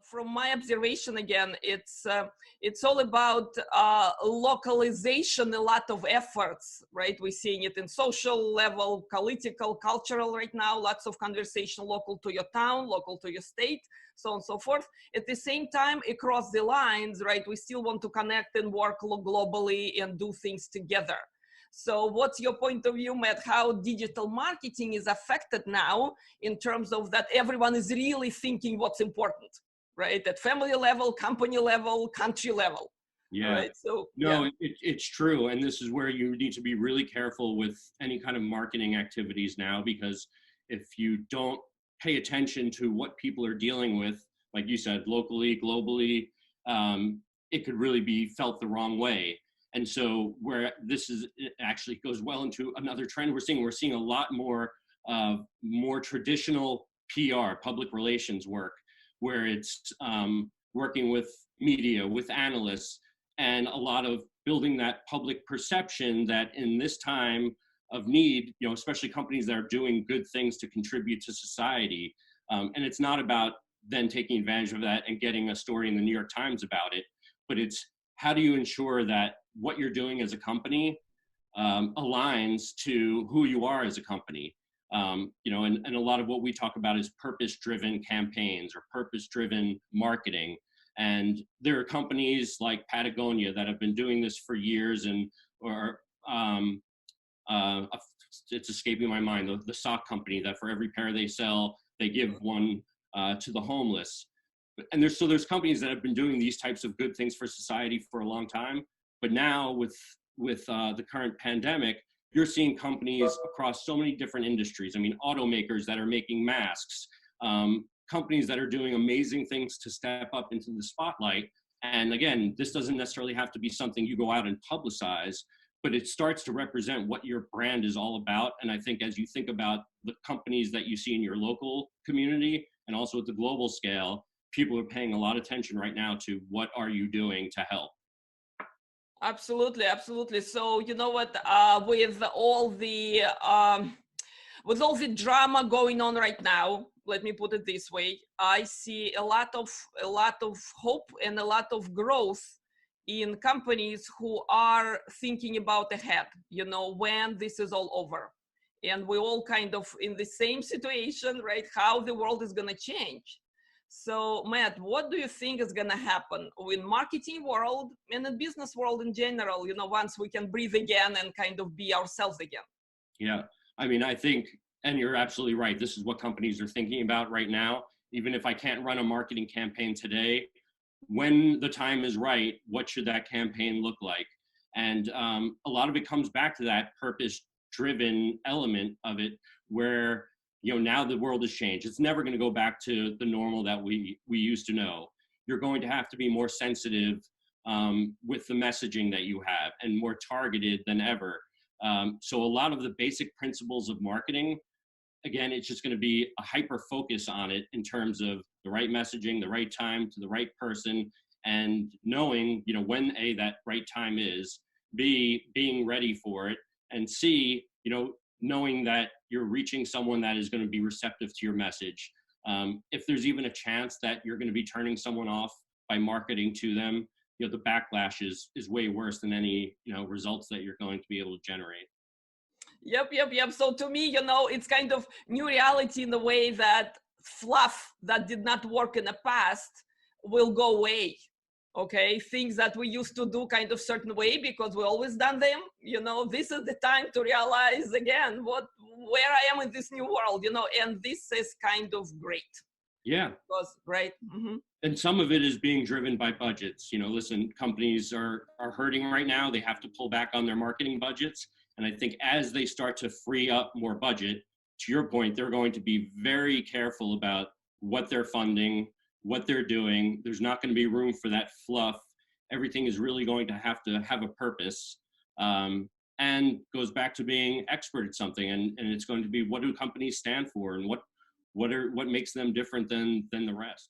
from my observation, again, it's all about localization, a lot of efforts, right? We're seeing it in social level, political, cultural right now, lots of conversation local to your town, local to your state, so on and so forth. At the same time, across the lines, right, we still want to connect and work globally and do things together. So what's your point of view, Matt, how digital marketing is affected now in terms of that everyone is really thinking what's important, right? At family level, company level, country level. Yeah. Right? So, no, yeah. it's true. And this is where you need to be really careful with any kind of marketing activities now, because if you don't pay attention to what people are dealing with, like you said, locally, globally, it could really be felt the wrong way. And so where this is, it actually goes well into another trend we're seeing a lot more more traditional PR, public relations work, where it's working with media, with analysts, and a lot of building that public perception that in this time of need, you know, especially companies that are doing good things to contribute to society. And it's not about then taking advantage of that and getting a story in the New York Times about it, but it's how do you ensure that what you're doing as a company aligns to who you are as a company. You know, and a lot of what we talk about is purpose-driven campaigns or purpose-driven marketing. And there are companies like Patagonia that have been doing this for years, and it's escaping my mind, the sock company that for every pair they sell, they give one to the homeless. And there's companies that have been doing these types of good things for society for a long time. But now with the current pandemic, you're seeing companies across so many different industries. I mean, automakers that are making masks, companies that are doing amazing things to step up into the spotlight. And again, this doesn't necessarily have to be something you go out and publicize, but it starts to represent what your brand is all about. And I think as you think about the companies that you see in your local community and also at the global scale, people are paying a lot of attention right now to what are you doing to help. Absolutely, absolutely. So you know what? With all the drama going on right now, let me put it this way: I see a lot of hope and a lot of growth in companies who are thinking about ahead. You know, when this is all over, and we're all kind of in the same situation, right? How the world is going to change. So Matt, what do you think is going to happen in marketing world and in business world in general, you know, once we can breathe again and kind of be ourselves again? Yeah, I mean, I think, and you're absolutely right, this is what companies are thinking about right now. Even if I can't run a marketing campaign today, when the time is right, what should that campaign look like? And a lot of it comes back to that purpose-driven element of it, where you know, now the world has changed. It's never going to go back to the normal that we used to know. You're going to have to be more sensitive with the messaging that you have and more targeted than ever. So a lot of the basic principles of marketing, again, it's just going to be a hyper focus on it in terms of the right messaging, the right time to the right person, and knowing, you know, when A, that right time is, B, being ready for it, and C, you know, knowing that you're reaching someone that is going to be receptive to your message. If there's even a chance that you're going to be turning someone off by marketing to them, you know, the backlash is way worse than any, you know, results that you're going to be able to generate. Yep. So to me, you know, it's kind of new reality in the way that fluff that did not work in the past will go away. Okay, things that we used to do kind of certain way because we always done them, you know, this is the time to realize again where I am in this new world, you know, and this is kind of great. Yeah. Because, right. Mm-hmm. And some of it is being driven by budgets. You know, listen, companies are hurting right now. They have to pull back on their marketing budgets. And I think as they start to free up more budget, to your point, they're going to be very careful about what they're funding, what they're doing. There's not going to be room for that fluff. Everything is really going to have a purpose, and goes back to being expert at something. And it's going to be, what do companies stand for, and what makes them different than the rest?